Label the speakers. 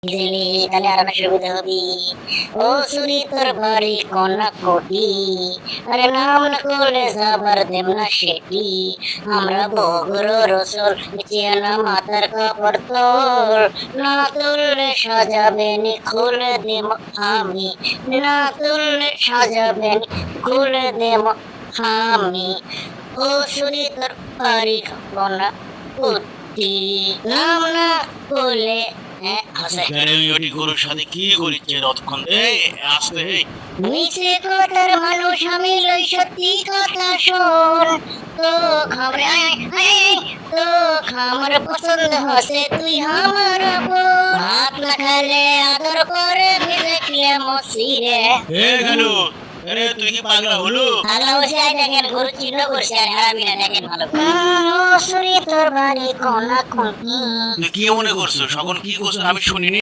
Speaker 1: দিলি তাহলে আর সুবিধা হবি। ও সুরি তোর বাড়ি কন্যা কোটি, আরে নাম না করলে যাবার দেব না সেটি। আমরা বগুড়ো রসুল চেনা মাথার কাপড় তোর, না তুললে সাজাবে নি খুলে দেব আমি, না তুললে সাজাবে নি খুলে দেব আমি। ও সুরি তোর বাড়ি কন্যা কোটি, নাম না করলে
Speaker 2: কেন ওটি গরুর সাথে কি করিচ্ছে ততক্ষণ? এই আসতে এই
Speaker 1: মিছে কথার মানুষ আমি লই সত্যি কথা শোন। তো খামরে তো খামর পছন্দ হসে তুই আমার আপন। ভাত না খালে আদর করে দেখলে মসিরে।
Speaker 2: এ গেল। আরে তুই কি পাগলা হলো?
Speaker 1: ভালো বসে দেখেন গরু চিহ্ন করছে আর হারামি না দেখেন ভালো সুরি তোর বাড়ি কোনা কোন
Speaker 2: তুই কি মনে করছো? সকল কি করছো আমি শুনিনি।